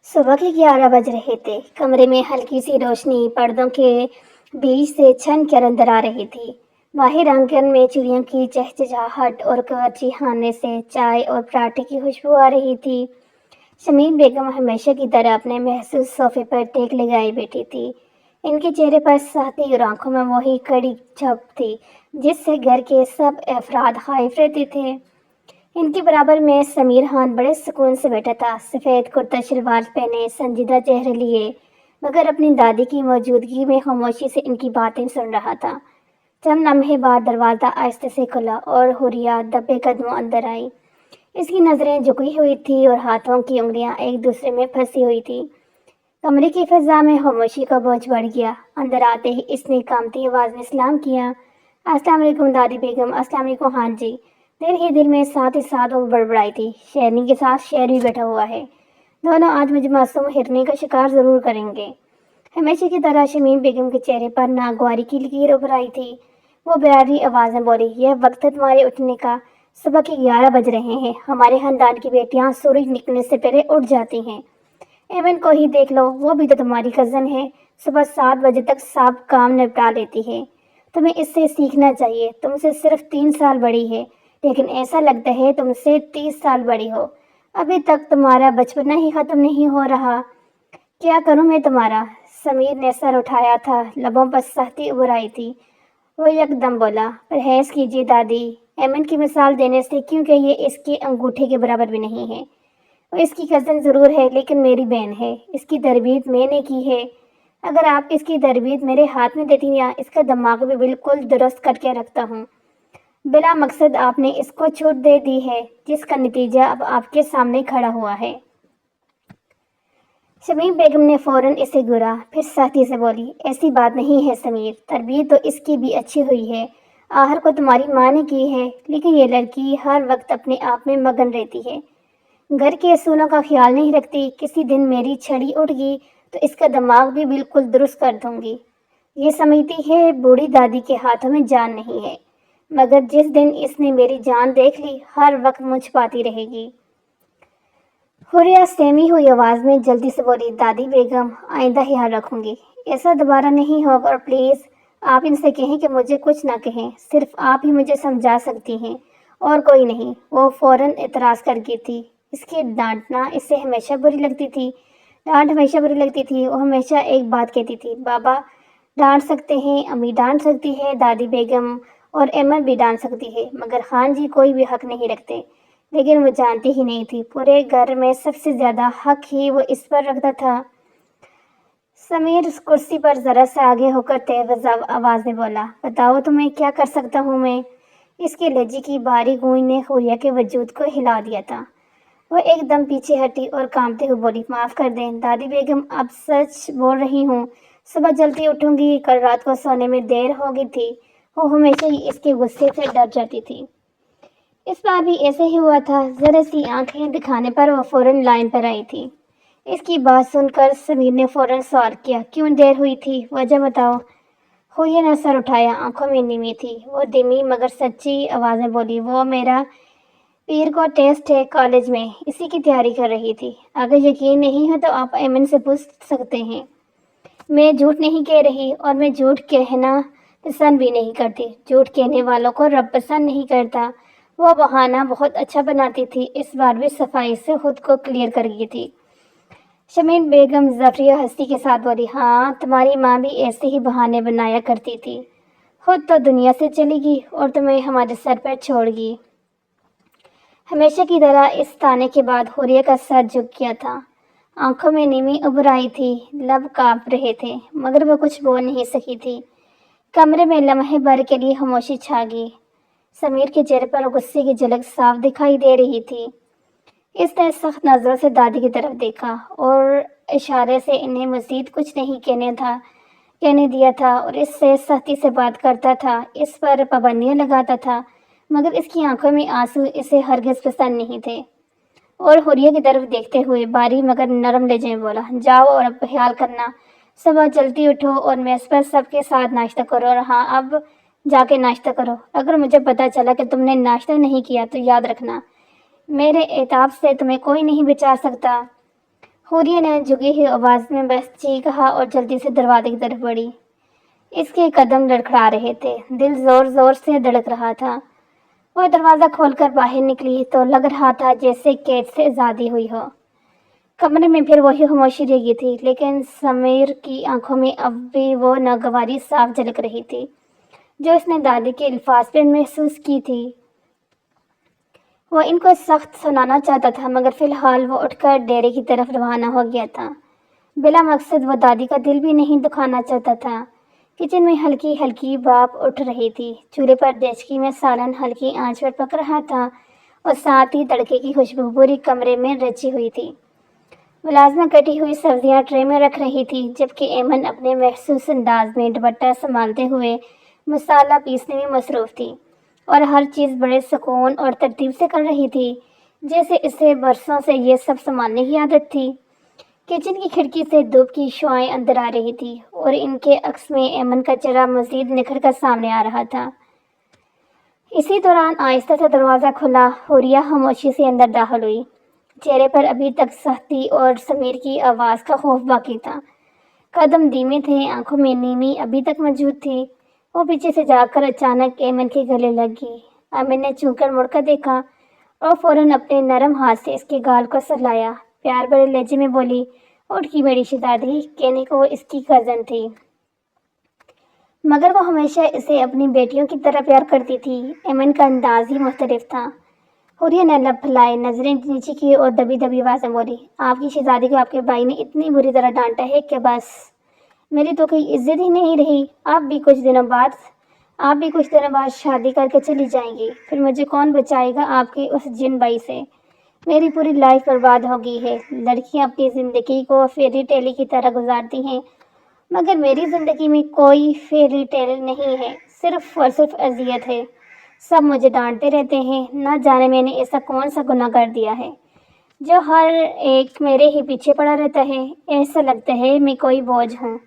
صبح کے 11 بج رہے تھے۔ کمرے میں ہلکی سی روشنی پردوں کے بیچ سے چھن کر اندر آ رہی تھی۔ باہر آنگن میں چڑیوں کی چہچہاہٹ اور کاغذی خانے سے چائے اور پراٹھے کی خوشبو آ رہی تھی۔ شمیم بیگم ہمیشہ کی طرح اپنے محسوس صوفے پر ٹیک لگائے بیٹھی تھی۔ ان کے چہرے پر سادگی اور آنکھوں میں وہی کڑی جھپک تھی جس سے گھر کے سب افراد خائف رہتے تھے۔ ان کے برابر میں سمیر خان بڑے سکون سے بیٹھا تھا، سفید کرتا شلوار پہنے، سنجیدہ چہرہ لیے، مگر اپنی دادی کی موجودگی میں خاموشی سے ان کی باتیں سن رہا تھا۔ چند لمحے بعد دروازہ آہستہ سے کھلا اور حوریہ دبے قدموں اندر آئی۔ اس کی نظریں جھکی ہوئی تھی اور ہاتھوں کی انگلیاں ایک دوسرے میں پھنسی ہوئی تھی۔ کمرے کی فضا میں خاموشی کا بوجھ بڑھ گیا۔ اندر آتے ہی اس نے کانپتی آواز میں سلام کیا۔ السلام علیکم دادی بیگم۔ السلام علیکم خان جی۔ دل ہی دل میں ساتھ ہی ساتھ وہ بڑبڑائی تھی، شیرنی کے ساتھ شیر بھی بیٹھا ہوا ہے، دونوں آج مجھے معصوم ہرنے کا شکار ضرور کریں گے۔ ہمیشہ کی طرح شمیم بیگم کے چہرے پر ناگواری کی لکیر ابھر آئی تھی۔ وہ بیاری آواز میں بولی، یہ وقت ہے تمہارے اٹھنے کا، صبح کے 11 بج رہے ہیں۔ ہمارے خاندان کی بیٹیاں سورج نکلنے سے پہلے اٹھ جاتی ہیں۔ ایمن کو ہی دیکھ لو، وہ بھی تو تمہاری کزن ہے، صبح 7 بجے تک سب کام نپٹا لیتی ہے۔ تمہیں اس سے سیکھنا چاہیے، تم سے صرف 3 سال بڑی ہے، لیکن ایسا لگتا ہے تم سے 30 سال بڑی ہو۔ ابھی تک تمہارا بچپنا ہی ختم نہیں ہو رہا۔ کیا کروں میں تمہارا؟ سمیر نے سر اٹھایا تھا، لبوں پر سختی ابھر آئی تھی۔ وہ یک دم بولا، پرہیز کیجیے دادی، ایمن کی مثال دینے سے، کیونکہ یہ اس کے انگوٹھے کے برابر بھی نہیں ہے۔ وہ اس کی کزن ضرور ہے، لیکن میری بہن ہے۔ اس کی تربیت میں نے کی ہے۔ اگر آپ اس کی تربیت میرے ہاتھ میں دیتی یا اس کا دماغ بھی بالکل درست کر کے رکھتا ہوں۔ بلا مقصد آپ نے اس کو چھوٹ دے دی ہے، جس کا نتیجہ اب آپ کے سامنے کھڑا ہوا ہے۔ شمیم بیگم نے فوراً اسے گھورا، پھر سختی سے بولی، ایسی بات نہیں ہے سمیر، تربیت تو اس کی بھی اچھی ہوئی ہے، آخر کو تمہاری ماں نے کی ہے، لیکن یہ لڑکی ہر وقت اپنے آپ میں مگن رہتی ہے، گھر کے اصولوں کا خیال نہیں رکھتی۔ کسی دن میری چھڑی اٹھ گئی تو اس کا دماغ بھی بالکل درست کر دوں گی۔ یہ سمجھتی ہے بوڑھی دادی کے ہاتھوں میں جان نہیں ہے، مگر جس دن اس نے میری جان دیکھ لی، ہر وقت مجھ پاتی رہے گی۔ حوریہ سہمی ہوئی آواز میں جلدی سے بولی، دادی بیگم، آئندہ خیال رکھوں گی، ایسا دوبارہ نہیں ہوگا، اور پلیز آپ ان سے کہیں کہ مجھے کچھ نہ کہیں، صرف آپ ہی مجھے سمجھا سکتی ہیں، اور کوئی نہیں۔ وہ فوراً اعتراض کر گئی تھی، اس کے ڈانٹنا اسے ہمیشہ بری لگتی تھی، ڈانٹ ہمیشہ بری لگتی تھی۔ وہ ہمیشہ ایک بات کہتی تھی، بابا ڈانٹ سکتے ہیں، امی ڈانٹ سکتی ہے، دادی بیگم اور ایمن بھی ڈانٹ سکتی ہے، مگر خان جی کوئی بھی حق نہیں رکھتے۔ لیکن وہ جانتی ہی نہیں تھی، پورے گھر میں سب سے زیادہ حق ہی وہ اس پر رکھتا تھا۔ سمیر اس کرسی پر ذرا سے آگے ہو کر تیز آواز میں بولا، بتاؤ تمہیں کیا کر سکتا ہوں میں؟ اس کے لہجے کی باری گونج نے حوریہ کے وجود کو ہلا دیا تھا۔ وہ ایک دم پیچھے ہٹی اور کانپتے ہوئے بولی، معاف کر دیں دادی بیگم، اب سچ بول رہی ہوں، صبح جلدی اٹھوں گی، کل رات کو سونے میں دیر ہو گئی تھی۔ وہ ہمیشہ ہی اس کے غصے سے ڈر جاتی تھی۔ اس بار بھی ایسے ہی ہوا تھا، ذرا سی آنکھیں دکھانے پر وہ فوراً لائن پر آئی تھی۔ اس کی بات سن کر سمیر نے فوراً سوال کیا، کیوں دیر ہوئی تھی، وجہ بتاؤ۔ حوریہ نے سر اٹھایا، آنکھوں میں نمی تھی۔ وہ دھیمی مگر سچی آواز میں بولی، وہ میرا پیر کو ٹیسٹ ہے کالج میں، اسی کی تیاری کر رہی تھی۔ اگر یقین نہیں ہے تو آپ ایمن سے پوچھ سکتے ہیں۔ میں جھوٹ نہیں کہہ رہی، اور میں جھوٹ کہنا پسند بھی نہیں کرتی، جھوٹ کہنے والوں کو رب پسند نہیں کرتا۔ وہ بہانہ بہت اچھا بناتی تھی، اس بار بھی صفائی سے خود کو کلیئر کر گئی تھی۔ شمیم بیگم ظفریہ ہستی کے ساتھ بولی، ہاں تمہاری ماں بھی ایسے ہی بہانے بنایا کرتی تھی، خود تو دنیا سے چلی گئی اور تمہیں ہمارے سر پر چھوڑ گئی۔ ہمیشہ کی طرح اس طعنے کے بعد حوریہ کا سر جھک گیا تھا، آنکھوں میں نمی ابھر آئی تھی، لب کانپ رہے تھے، مگر وہ کچھ بول نہیں سکی تھی۔ کمرے میں لمحے بھر کے لیے خاموشی چھا گئی۔ سمیر کے چہرے پر غصے کی جھلک صاف دکھائی دے رہی تھی۔ اس نے سخت نظروں سے دادی کی طرف دیکھا اور اشارے سے انہیں مزید کچھ نہیں کہنے دیا تھا، اور اس سے سختی سے بات کرتا تھا، اس پر پابندیاں لگاتا تھا، مگر اس کی آنکھوں میں آنسو اسے ہرگز پسند نہیں تھے۔ اور حوریہ کی طرف دیکھتے ہوئے باری مگر نرم لہجے میں بولا، جاؤ اور اب خیال کرنا، صبح جلدی اٹھو اور میز پر سب کے ساتھ ناشتہ کرو، اور ہاں اب جا کے ناشتہ کرو، اگر مجھے پتہ چلا کہ تم نے ناشتہ نہیں کیا تو یاد رکھنا، میرے عتاب سے تمہیں کوئی نہیں بچا سکتا۔ حوریہ نے جھکی ہوئی آواز میں بس جی کہا اور جلدی سے دروازے کی طرف بڑھی۔ اس کے قدم لڑکھڑا رہے تھے، دل زور زور سے دھڑک رہا تھا۔ وہ دروازہ کھول کر باہر نکلی تو لگ رہا تھا جیسے قید سے آزادی ہوئی ہو۔ کمرے میں پھر وہی خاموشی رہ گئی تھی، لیکن سمیر کی آنکھوں میں اب بھی وہ ناگواری صاف جھلک رہی تھی جو اس نے دادی کے الفاظ پر محسوس کی تھی۔ وہ ان کو سخت سنانا چاہتا تھا، مگر فی الحال وہ اٹھ کر ڈیرے کی طرف روانہ ہو گیا تھا۔ بلا مقصد وہ دادی کا دل بھی نہیں دکھانا چاہتا تھا۔ کچن میں ہلکی ہلکی بھاپ اٹھ رہی تھی، چولہے پر دیچکی میں سالن ہلکی آنچ پر پک رہا تھا اور ساتھ ہی تڑکے کی خوشبو پوری کمرے میں رچی ہوئی تھی۔ ملازمہ کٹی ہوئی سبزیاں ٹرے میں رکھ رہی تھی، جبکہ ایمن اپنے محسوس انداز میں دوپٹہ سنبھالتے ہوئے مسالہ پیسنے میں مصروف تھی اور ہر چیز بڑے سکون اور ترتیب سے کر رہی تھی، جیسے اسے برسوں سے یہ سب سنبھالنے کی عادت تھی۔ کچن کی کھڑکی سے دھوپ کی شعاعیں اندر آ رہی تھی اور ان کے عکس میں ایمن کا چہرہ مزید نکھر کر سامنے آ رہا تھا۔ اسی دوران آہستہ سے دروازہ کھلا، حوریہ خاموشی سے اندر داخل ہوئی۔ چہرے پر ابھی تک سختی اور سمیر کی آواز کا خوف باقی تھا۔ قدم دھیمے تھے، آنکھوں میں نیمی ابھی تک موجود تھی۔ وہ پیچھے سے جا کر اچانک ایمن کے گلے لگ گئی۔ ایمن نے چونک کر مڑ کر دیکھا اور فوراً اپنے نرم ہاتھ سے اس کے گال کو سہلایا۔ پیار بھرے لہجے میں بولی، اٹھ کی میری شہزادی، کہنے کو وہ اس کی کزن تھی، مگر وہ ہمیشہ اسے اپنی بیٹیوں کی طرح پیار کرتی تھی۔ ایمن کا انداز ہی مختلف تھا۔ حوریہ نے لب پھیلائے، نظریں نیچے کی اور دبی دبی آواز میں بولی، آپ کی شہزادی کو آپ کے بھائی نے اتنی بری طرح ڈانٹا ہے کہ بس میری تو کوئی عزت ہی نہیں رہی۔ آپ بھی کچھ دنوں بعد شادی کر کے چلی جائیں گی، پھر مجھے کون بچائے گا آپ کے اس جن بھائی سے؟ میری پوری لائف برباد ہو گئی ہے۔ لڑکیاں اپنی زندگی کو فیری ٹیل کی طرح گزارتی ہیں، مگر میری زندگی میں کوئی فیری ٹیل نہیں ہے، صرف اور صرف اذیت ہے۔ سب مجھے ڈانٹتے رہتے ہیں، نہ جانے میں نے ایسا کون سا گناہ کر دیا ہے جو ہر ایک میرے ہی پیچھے پڑا رہتا ہے۔ ایسا لگتا ہے میں کوئی بوجھ ہوں۔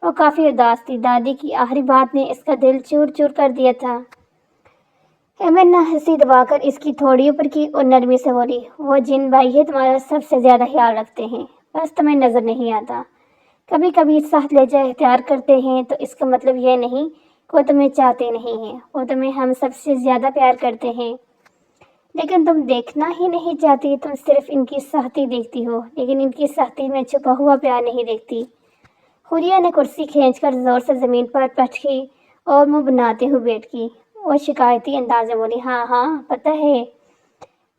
وہ کافی اداس تھی، دادی کی آخری بات نے اس کا دل چور چور کر دیا تھا۔ ایمن نے ہنسی دبا کر اس کی تھوڑی اوپر کی اور نرمی سے بولی، وہ جن بھائی ہے تمہارا سب سے زیادہ خیال رکھتے ہیں، بس تمہیں نظر نہیں آتا۔ کبھی کبھی سخت لہجہ اختیار کرتے ہیں تو اس کا مطلب یہ نہیں کہ وہ تمہیں چاہتے نہیں ہیں، وہ تمہیں ہم سب سے زیادہ پیار کرتے ہیں، لیکن تم دیکھنا ہی نہیں چاہتی۔ تم صرف ان کی سختی دیکھتی ہو، لیکن ان کی سختی میں چھپا ہوا پیار نہیں دیکھتی۔ حوریہ نے کرسی کھینچ کر زور سے زمین پر پٹکی اور منہ بناتے ہوئے بیٹھ کی اور شکایتی انداز میں بولی، ہاں ہاں پتہ ہے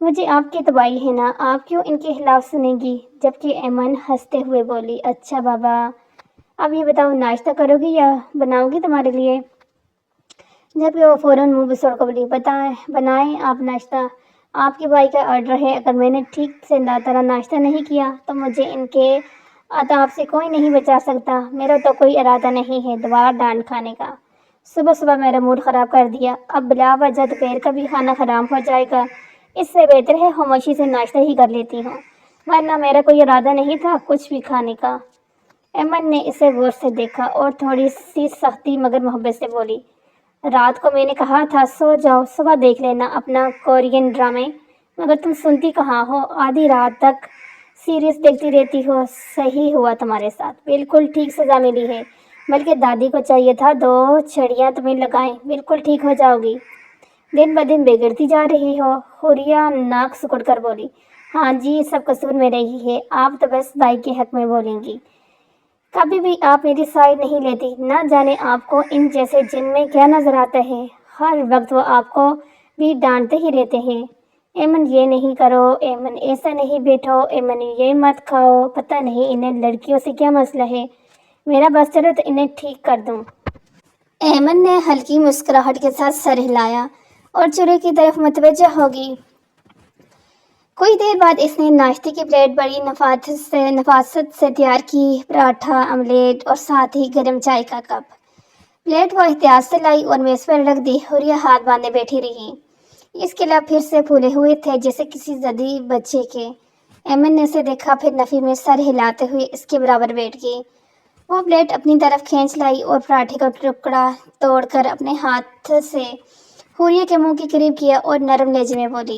مجھے آپ کی تباہی ہے نا، آپ کیوں ان کے خلاف سنیں گی؟ جبکہ ایمن ہنستے ہوئے بولی، اچھا بابا، اب یہ بتاؤ ناشتہ کرو گی یا بناؤں گی تمہارے لیے؟ جبکہ وہ فوراً منہ بسوڑ کر بولی، بنائیں آپ ناشتہ، آپ کے بھائی کا آرڈر ہے۔ اگر میں نے ٹھیک سے طرح ناشتہ نہیں کیا تو مجھے ان کے عذاب سے کوئی نہیں بچا سکتا۔ میرا تو کوئی ارادہ نہیں ہے دوبارہ ڈانٹ کھانے کا۔ صبح صبح میرا موڈ خراب کر دیا، اب بلا وجہ دوپہر کا بھی کھانا حرام ہو جائے گا۔ اس سے بہتر ہے خاموشی سے ناشتہ ہی کر لیتی ہوں، ورنہ میرا کوئی ارادہ نہیں تھا کچھ بھی کھانے کا۔ ایمن نے اسے غور سے دیکھا اور تھوڑی سی سختی مگر محبت سے بولی، رات کو میں نے کہا تھا سو جاؤ، صبح دیکھ لینا اپنا کورین ڈرامے، مگر تم سنتی کہاں ہو، آدھی رات تک سیریز دیکھتی رہتی ہو۔ صحیح ہوا تمہارے ساتھ، بالکل ٹھیک سزا ملی ہے، بلکہ دادی کو چاہیے تھا 2 چھڑیاں تمہیں لگائیں، بالکل ٹھیک ہو جاؤ گی۔ دن بدن بگڑتی جا رہی ہو۔ حوریہ ناک سکڑ کر بولی، ہاں جی سب قصور میرا ہی ہے، آپ تو بس بھائی کے حق میں بولیں گی، کبھی بھی آپ میری سائیڈ نہیں لیتی۔ نہ جانے آپ کو ان جیسے جن میں کیا نظر آتا ہے، ہر وقت وہ آپ کو بھی ڈانٹتے ہی رہتے ہیں، ایمن یہ نہیں کرو، ایمن ایسا نہیں بیٹھو، ایمن یہ مت کھاؤ، پتہ نہیں انہیں لڑکیوں سے کیا مسئلہ ہے، میرا بس چلو تو انہیں ٹھیک کر دوں۔ ایمن نے ہلکی مسکراہٹ کے ساتھ سر ہلایا اور چولہے کی طرف متوجہ ہوگی۔ کچھ دیر بعد اس نے ناشتے کی پلیٹ بڑی نفاست سے تیار کی، پراٹھا، آملیٹ اور ساتھ ہی گرم چائے کا کپ۔ پلیٹ وہ احتیاط سے لائی اور میز پر رکھ دی۔ حوریہ ہاتھ باندھے بیٹھی رہی، اس کے لب پھر سے پھولے ہوئے تھے جیسے کسی ضدی بچے کے۔ ایمن نے اسے دیکھا، پھر نفی میں سر ہلاتے ہوئے اس کے برابر بیٹھ گئی۔ وہ پلیٹ اپنی طرف کھینچ لائی اور پراٹھے کا ٹکڑا توڑ کر اپنے ہاتھ سے حوریہ کے منہ کے قریب کیا اور نرم لہجے میں بولی،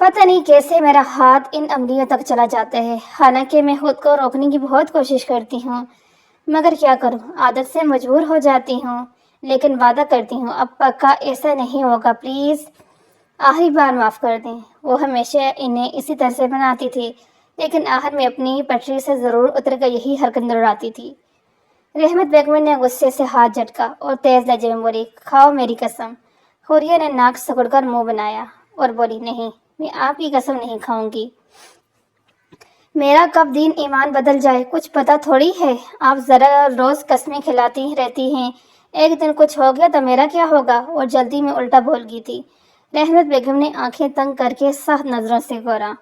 پتہ نہیں کیسے میرا ہاتھ ان انگلیوں تک چلا جاتا ہے، حالانکہ میں خود کو روکنے کی بہت کوشش کرتی ہوں، مگر کیا کروں، عادت سے مجبور ہو جاتی ہوں۔ لیکن وعدہ کرتی ہوں اب پکا ایسا نہیں ہوگا، پلیز آخری بار معاف کر دیں۔ وہ ہمیشہ انہیں اسی طرح سے بناتی تھی، لیکن آخر میں اپنی پٹری سے ضرور اتر کر یہی حرکت دہراتی تھی۔ رحمت بیگم نے غصے سے ہاتھ جھٹکا اور تیز لہجے میں بولی، کھاؤ میری قسم۔ حوریہ نے ناک سکڑ کر منہ بنایا اور بولی، نہیں، میں آپ کی قسم نہیں کھاؤں گی۔ میرا کب دین ایمان بدل جائے کچھ پتہ تھوڑی ہے، آپ ذرا روز قسمیں کھلاتی رہتی ہیں، ایک دن کچھ ہو گیا تو میرا کیا ہوگا؟ اور جلدی میں الٹا بول گئی تھی۔ رحمت بیگم نے آنکھیں تنگ کر کے سخت نظروں سے گورا۔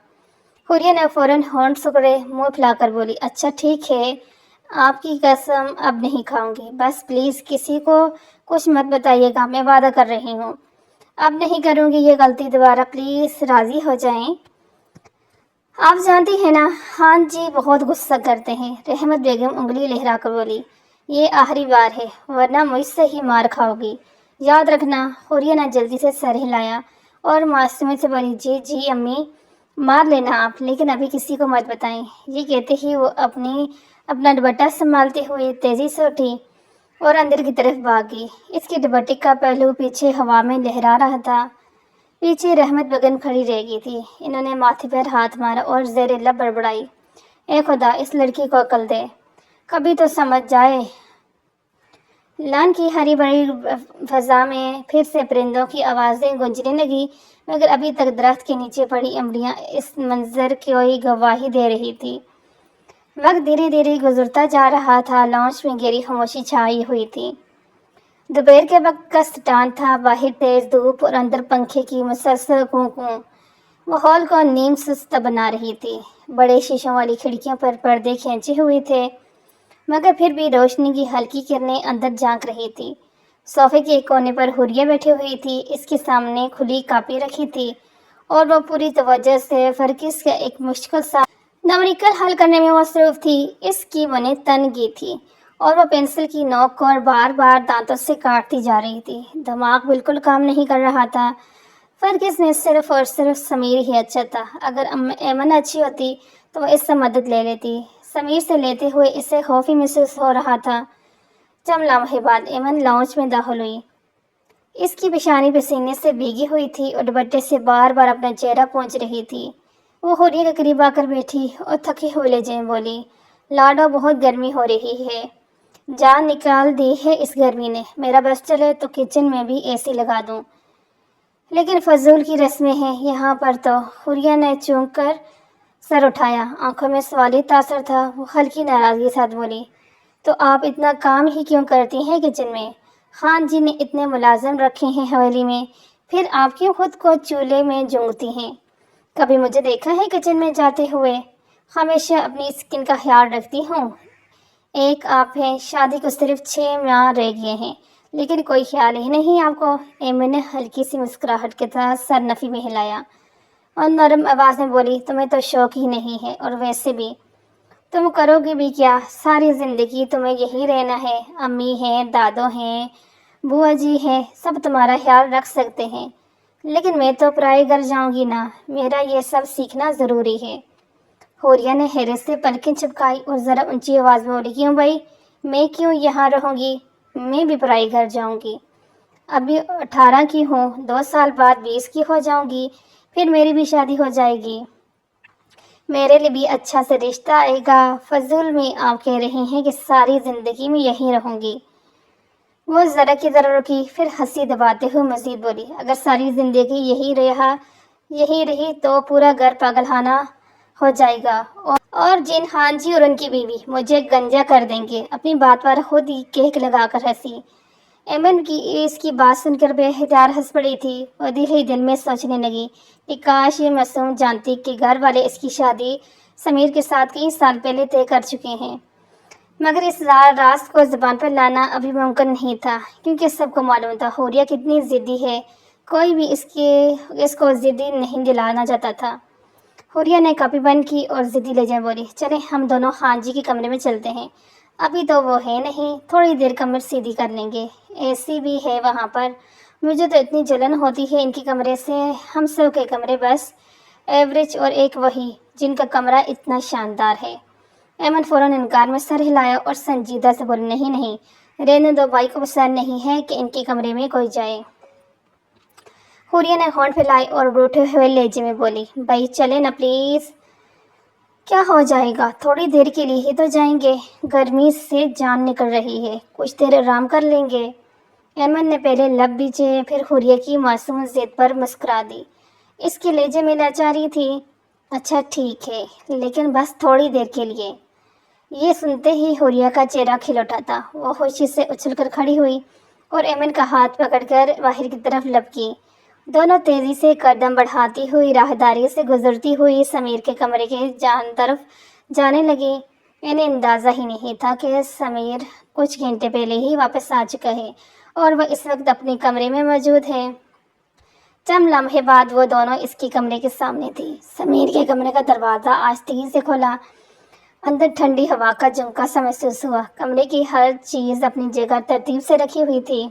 حوریہ نے فوراً ہونٹ سکڑے منہ پھیلا کر بولی، اچھا ٹھیک ہے، آپ کی قسم اب نہیں کھاؤں گی، بس پلیز کسی کو کچھ مت بتائیے گا، میں وعدہ کر رہی ہوں، اب نہیں کروں گی یہ غلطی دوبارہ، پلیز راضی ہو جائیں۔ آپ جانتی ہیں نا، ہاں جی بہت غصہ کرتے ہیں۔ رحمت بیگم انگلی لہرا کر بولی، یہ آخری بار ہے، ورنہ مجھ سے ہی مار کھاؤ گی، یاد رکھنا۔ حوریہ نے جلدی سے سر ہلایا اور معصومیت سے بولی، جی جی امی، مار لینا آپ، لیکن ابھی کسی کو مت بتائیں۔ یہ کہتے ہی وہ اپنا دوپٹہ سنبھالتے ہوئے تیزی سے اٹھی اور اندر کی طرف بھاگ گئی۔ اس کے دوپٹے کا پہلو پیچھے ہوا میں لہرا رہا تھا۔ پیچھے رحمت بیگم کھڑی رہ گئی تھی۔ انہوں نے ماتھے پر ہاتھ مارا اور زیر لب بڑبڑائی، اے خدا، اس لڑکی کو عقل دے، کبھی تو سمجھ جائے۔ لان کی ہری بھری فضا میں پھر سے پرندوں کی آوازیں گونجنے لگی، مگر ابھی تک درخت کے نیچے پڑی املیاں اس منظر کی کوئی گواہی دے رہی تھی۔ وقت دھیرے دھیرے گزرتا جا رہا تھا، لاؤنج میں گہری خاموشی چھائی ہوئی تھی۔ دوپہر کے وقت کا سٹان تھا، باہر تیز دھوپ اور اندر پنکھے کی مسلسل کوں کوں ماحول کو نیم سست بنا رہی تھی۔ بڑے شیشوں والی کھڑکیوں پر پردے کھینچے ہوئے تھے، مگر پھر بھی روشنی کی ہلکی کرنیں اندر جھانک رہی تھی۔ صوفے کے ایک کونے پر حوریہ بیٹھی ہوئی تھی، اس کے سامنے کھلی کاپی رکھی تھی اور وہ پوری توجہ سے فرکس کا ایک مشکل سا نمریکل حل کرنے میں مصروف تھی۔ اس کی بنیں تن گئی تھی اور وہ پنسل کی نوک کو بار بار دانتوں سے کاٹتی جا رہی تھی۔ دماغ بالکل کام نہیں کر رہا تھا۔ فرکس میں صرف اور صرف سمیر ہی اچھا تھا۔ اگر ایمن اچھی ہوتی تو وہ اس سے مدد لے لیتی۔ سمیر سے لیتے ہوئے اسے خوف ہی محسوس ہو رہا تھا۔ چند لمحے بعد ایمن لاؤنج میں داخل ہوئی۔ اس کی پیشانی پسینے سے بھیگی ہوئی تھی اور دوپٹے سے بار بار اپنا چہرہ پونچھ رہی تھی۔ وہ حوریہ کے قریب آ کر بیٹھی اور تھکے ہوئے لہجے میں بولی، لاڈو، بہت گرمی ہو رہی ہے، جان نکال دی ہے اس گرمی نے، میرا بس چلے تو کچن میں بھی اے سی لگا دوں، لیکن فضول کی رسمیں ہیں یہاں پر تو۔ حوریہ نے چونک کر سر اٹھایا، آنکھوں میں سوالی تاثر تھا۔ وہ ہلکی ناراضگی ساتھ بولی، تو آپ اتنا کام ہی کیوں کرتی ہیں کچن میں؟ خان جی نے اتنے ملازم رکھے ہیں حویلی میں، پھر آپ کیوں خود کو چولہے میں جونگتی ہیں؟ کبھی مجھے دیکھا ہے کچن میں جاتے ہوئے؟ ہمیشہ اپنی اسکن کا خیال رکھتی ہوں۔ ایک آپ ہیں، شادی کو صرف 6 ماہ رہ گئے ہیں، لیکن کوئی خیال ہی نہیں آپ کو۔ ایمن نے ہلکی سی مسکراہٹ کے ساتھ سر نفی میں ہلایا اور نرم آواز میں بولی، تمہیں تو شوق ہی نہیں ہے، اور ویسے بھی تم کرو گی بھی کیا؟ ساری زندگی تمہیں یہی رہنا ہے۔ امی ہیں، دادو ہیں، بوا جی ہیں، سب تمہارا خیال رکھ سکتے ہیں، لیکن میں تو پرائے گھر جاؤں گی نا، میرا یہ سب سیکھنا ضروری ہے۔ حوریہ نے حیرت سے پلکیں چپکائی اور ذرا اونچی آواز میں بولی، کیوں بھائی، میں کیوں یہاں رہوں گی؟ میں بھی پرائے گھر جاؤں گی۔ ابھی 18 کی ہوں، 2 سال بعد 20 کی ہو جاؤں گی، پھر میری بھی شادی ہو جائے گی، میرے لیے بھی اچھا سے رشتہ آئے گا۔ فضول میں آپ کہہ رہے ہیں کہ ساری زندگی میں یہیں رہوں گی؟ وہ ذرا کی ذرا رکی، پھر ہنسی دباتے ہوئے مزید بولی، اگر ساری زندگی یہی رہی تو پورا گھر پاگلخانہ ہو جائے گا، اور جن خان جی اور ان کی بیوی مجھے گنجا کر دیں گے۔ اپنی بات پر خود ہی کہک لگا کر ہنسی۔ ایمن کی اس کی بات سن کر بے اختیار ہنس پڑی تھی۔ وہ دل ہی دل میں سوچنے لگی کہ کاش یہ معصوم جانتی کہ گھر والے اس کی شادی سمیر کے ساتھ کئی سال پہلے طے کر چکے ہیں، مگر اس راز کو زبان پر لانا ابھی ممکن نہیں تھا، کیونکہ سب کو معلوم تھا حوریہ کتنی ضدی ہے، کوئی بھی اس کو ضدی نہیں دلانا چاہتا تھا۔ حوریہ نے کاپی بند کی اور ضدی لہجے میں بولی، چلیں ہم دونوں خان جی کے کمرے میں چلتے ہیں، ابھی تو وہ ہے نہیں، تھوڑی دیر کمر سیدھی کر لیں گے، اے سی بھی ہے وہاں پر، مجھے تو اتنی جلن ہوتی ہے ان کے کمرے سے، ہم سب کے کمرے بس ایوریج اور ایک وہی جن کا کمرہ اتنا شاندار ہے۔ ایمن فوراً انکار میں سر ہلایا اور سنجیدہ سے بولی، نہیں نہیں، رہنے دو، بھائی کو پسند نہیں ہے کہ ان کے کمرے میں کوئی جائے۔ حوریہ نے ہونٹ پھیلائے اور روٹھے ہوئے لہجے میں بولی، بھائی چلیں نا پلیز۔ کیا ہو جائے گا، تھوڑی دیر کے لیے ہی تو جائیں گے، گرمی سے جان نکل رہی ہے، کچھ دیر آرام کر لیں گے۔ ایمن نے پہلے لب بیچے پھر حوریہ کی معصوم ضد پر مسکرا دی۔ اس کے لہجے میں لاچاری تھی۔ اچھا ٹھیک ہے، لیکن بس تھوڑی دیر کے لیے۔ یہ سنتے ہی حوریہ کا چہرہ کھل اٹھا تھا۔ وہ خوشی سے اچھل کر کھڑی ہوئی اور ایمن کا ہاتھ پکڑ کر باہر کی طرف لپکی۔ دونوں تیزی سے قدم بڑھاتی ہوئی راہداری سے گزرتی ہوئی سمیر کے کمرے کے طرف جانے لگی۔ انہیں اندازہ ہی نہیں تھا کہ سمیر کچھ گھنٹے پہلے ہی واپس آ چکا ہے اور وہ اس وقت اپنے کمرے میں موجود ہے۔ چند لمحے بعد وہ دونوں اس کے کمرے کے سامنے تھی۔ سمیر کے کمرے کا دروازہ آہستگی سے کھولا۔ اندر ٹھنڈی ہوا کا جھونکا سا محسوس ہوا۔ کمرے کی ہر چیز اپنی جگہ ترتیب سے رکھی ہوئی تھی۔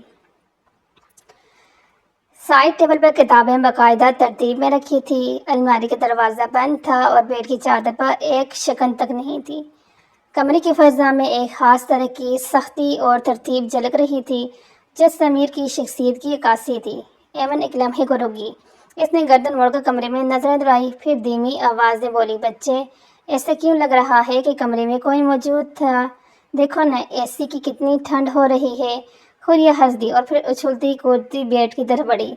سائڈ ٹیبل پر کتابیں باقاعدہ ترتیب میں رکھی تھی، الماری کا دروازہ بند تھا اور بیڈ کی چادر پر ایک شکن تک نہیں تھی۔ کمرے کی فضا میں ایک خاص طرح کی سختی اور ترتیب جھلک رہی تھی جو سمیر کی شخصیت کی عکاسی تھی۔ ایمن ایک لمحے کو رک گئی۔ اس نے گردن موڑ کر کمرے میں نظریں دوڑائی، پھر دھیمی آواز میں بولی، بچے ایسا کیوں لگ رہا ہے کہ کمرے میں کوئی موجود تھا؟ دیکھو نا اے سی کی کتنی ٹھنڈ ہو رہی ہے۔ حوریہ ہنس دی اور پھر اچھلتی کودتی بیڈ کی طرف بڑھی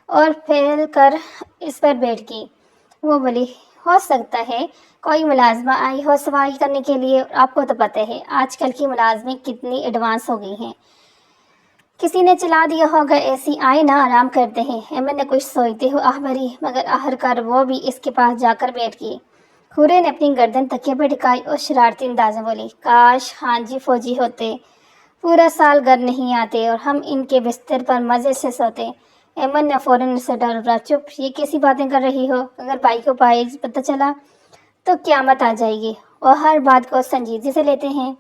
اور پھیل کر اس پر بیٹھ گئی۔ وہ بولی، ہو سکتا ہے کوئی ملازمہ آئی ہو صفائی کرنے کے لیے، اور آپ کو تو پتہ ہے آج کل کی ملازمیں کتنی ایڈوانس ہو گئی ہیں، کسی نے چلا دیا ہوگا اے سی، آئے نا آرام کرتے ہیں۔ ایمن نے کچھ سوچتے ہوئے آہ بھری، مگر آخرکار وہ بھی اس کے پاس جا کر بیٹھ گئی۔ حوریہ نے اپنی گردن تکیے پر ٹکائی اور شرارتی انداز میں بولی، کاش ہاں جی فوجی ہوتے، پورا سال گھر نہیں آتے اور ہم ان کے بستر پر مزے سے سوتے۔ ایمن نے فوراً اسے ڈانٹا، چپ، یہ کیسی باتیں کر رہی ہو؟ اگر بھائی کو پتہ چلا تو قیامت آ جائے گی۔ وہ ہر بات کو سنجیدگی سے لیتے ہیں۔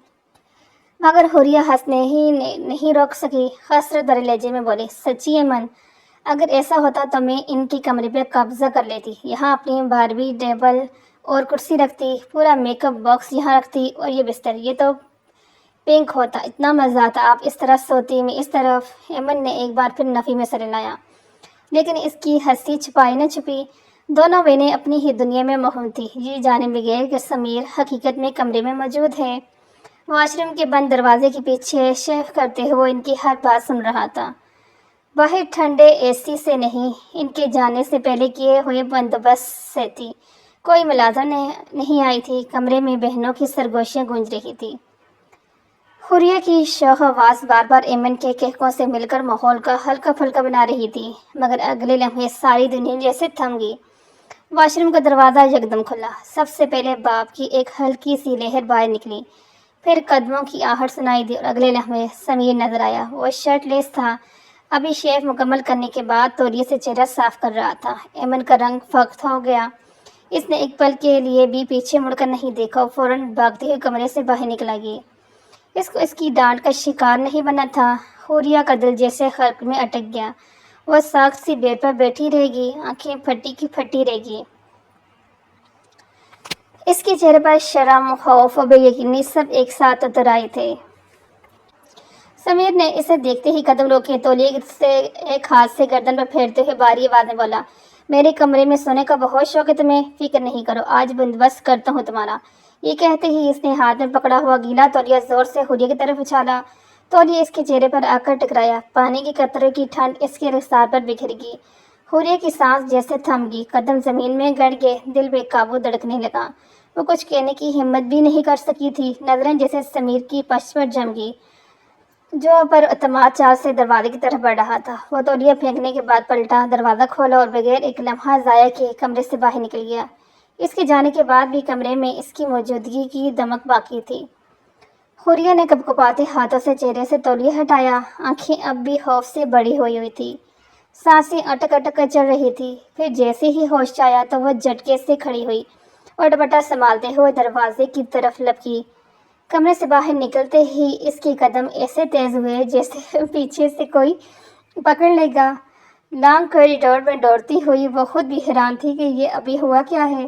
مگر حوریہ ہنسنے ہی نہیں روک سکی، حسرت بھرے لہجے میں بولی، سچی ایمن، اگر ایسا ہوتا تو میں ان کے کمرے پہ قبضہ کر لیتی، یہاں اپنی باربی ٹیبل اور کرسی رکھتی، پورا میک اپ باکس یہاں رکھتی اور یہ بستر، یہ تو پنک ہوتا، اتنا مزہ آتا، آپ اس طرح سوتی، میں اس طرف۔ ایمن نے ایک بار پھر نفی میں سر ہلایا، لیکن اس کی ہنسی چھپائی نہ چھپی۔ دونوں بہنیں اپنی ہی دنیا میں مہم تھی، یہ جانے بغیر کہ سمیر حقیقت میں کمرے میں موجود ہے۔ واش روم کے بند دروازے کے پیچھے شیو کرتے ہوئے ان کی ہر بات سن رہا تھا۔ باہر ٹھنڈے اے سی سے نہیں، ان کے جانے سے پہلے کیے ہوئے بندوبست سے تھی۔ کوئی ملازم نہیں آئی تھی۔ کمرے میں بہنوں کی سرگوشیاں گونج رہی تھی۔ حوریہ کی شوخ آواز بار بار ایمن کے کہکوں سے مل کر ماحول کا ہلکا پھلکا بنا رہی تھی، مگر اگلے لمحے ساری دنیا جیسے تھم گئی۔ واش روم کا دروازہ یکدم کھلا۔ سب سے پہلے باپ کی ایک ہلکی سی لہر باہر نکلی، پھر قدموں کی آہٹ سنائی دی اور اگلے لمحے سمیر نظر آیا۔ وہ شرٹ لیس تھا، ابھی شیو مکمل کرنے کے بعد تولیے سے چہرہ صاف کر رہا تھا۔ ایمن کا رنگ فخت ہو گیا۔ اس نے ایک پل کے لیے بھی پیچھے مڑ کر نہیں دیکھا، فوراً بھاگتے ہوئے کمرے سے باہر نکلا گئی۔ اس کو اس کی ڈانٹ کا شکار نہیں بننا تھا۔ حوریہ کا دل جیسے خلق میں اٹک گیا۔ وہ ساکت سی بیڈ پر بیٹھی رہ گئی، آنکھیں پھٹی کی پھٹی رہ گئی۔ اس کے چہرے پر شرم، خوف اور بے یقینی سب ایک ساتھ اتر آئے تھے۔ سمیر نے اسے دیکھتے ہی قدم روکے، تولیے سے ایک ہاتھ سے گردن پر پھیرتے ہوئے بھاری آواز میں بولا، میرے کمرے میں سونے کا بہت شوق ہے تمہیں، فکر نہیں کرو، آج بندوبست کرتا ہوں تمہارا۔ یہ کہتے ہی اس نے ہاتھ میں پکڑا ہوا گیلا تولیہ زور سے حوریہ کی طرف اچھالا۔ تولیہ اس کے چہرے پر آ کر ٹکرایا، پانی کے قطرے کی ٹھنڈ اس کے رخسار پر بکھر گئی۔ حوریہ کی سانس جیسے تھم گئی، قدم زمین میں گڑ گئے، دل بے قابو دھڑکنے لگا۔ وہ کچھ کہنے کی ہمت بھی نہیں کر سکی تھی، نظریں جیسے سمیر کی پشت پر جم گئی جو پر اعتماد چال سے دروازے کی طرف بڑھ رہا تھا۔ وہ تولیہ پھینکنے کے بعد پلٹا، دروازہ کھولا اور بغیر ایک لمحہ ضائع کیے کمرے سے باہر نکل گیا۔ اس کے جانے کے بعد بھی کمرے میں اس کی موجودگی کی دمک باقی تھی۔ حوریہ نے کپکپاتے ہاتھوں سے چہرے سے تولیہ ہٹایا، آنکھیں اب بھی خوف سے بڑی ہوئی تھی، سانسیں اٹک اٹک کر چل رہی تھی۔ پھر جیسے ہی ہوش آیا تو وہ جھٹکے سے کھڑی ہوئی اور دوپٹہ سنبھالتے ہوئے دروازے کی طرف لپکی۔ کمرے سے باہر نکلتے ہی اس کے قدم ایسے تیز ہوئے جیسے پیچھے سے کوئی پکڑ لے گا۔ لانگ کوریڈور میں دوڑتی ہوئی وہ خود بھی حیران تھی کہ یہ ابھی ہوا کیا ہے۔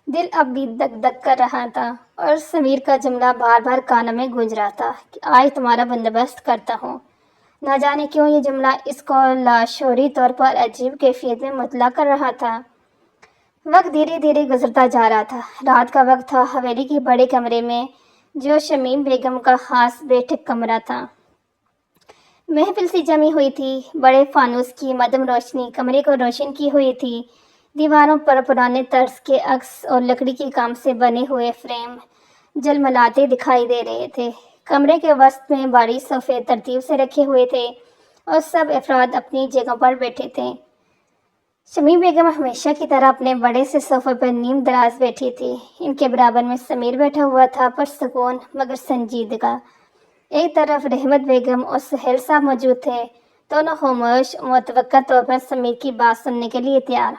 دل اب بھی دک دک کر رہا تھا اور سمیر کا جملہ بار بار کانوں میں گونج رہا تھا کہ آج تمہارا بندوبست کرتا ہوں۔ نہ جانے کیوں یہ جملہ اس کو لاشعوری طور پر عجیب کیفیت میں مطلع کر رہا تھا۔ وقت دھیرے دھیرے گزرتا جا رہا تھا۔ رات کا وقت تھا۔ حویلی کے بڑے کمرے میں جو شمیم بیگم کا خاص بیٹھک کمرہ تھا، محفل سی جمی ہوئی تھی۔ بڑے فانوس کی مدھم روشنی کمرے کو روشن کی ہوئی تھی۔ دیواروں پر پرانے طرز کے عکس اور لکڑی کے کام سے بنے ہوئے فریم جلملاتے دکھائی دے رہے تھے۔ کمرے کے وسط میں بھاری صوفے ترتیب سے رکھے ہوئے تھے اور سب افراد اپنی جگہوں پر بیٹھے تھے۔ شمیم بیگم ہمیشہ کی طرح اپنے بڑے سے صوفے پر نیم دراز بیٹھی تھی۔ ان کے برابر میں سمیر بیٹھا ہوا تھا، پرسکون مگر سنجیدہ۔ ایک طرف رحمت بیگم اور سہیل صاحب موجود تھے، دونوں خاموش اور متوقع طور پر سمیر کی بات سننے کے لیے تیار۔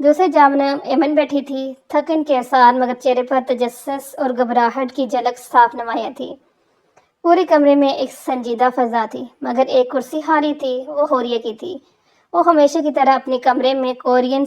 دوسری جانب ایمن بیٹھی تھی، تھکن کے آثار مگر چہرے پر تجسس اور گھبراہٹ کی جھلک صاف نمایاں تھی۔ پورے کمرے میں ایک سنجیدہ فضا تھی، مگر ایک کرسی خالی تھی، وہ حوریہ کی تھی۔ وہ ہمیشہ کی طرح اپنے کمرے میں کورین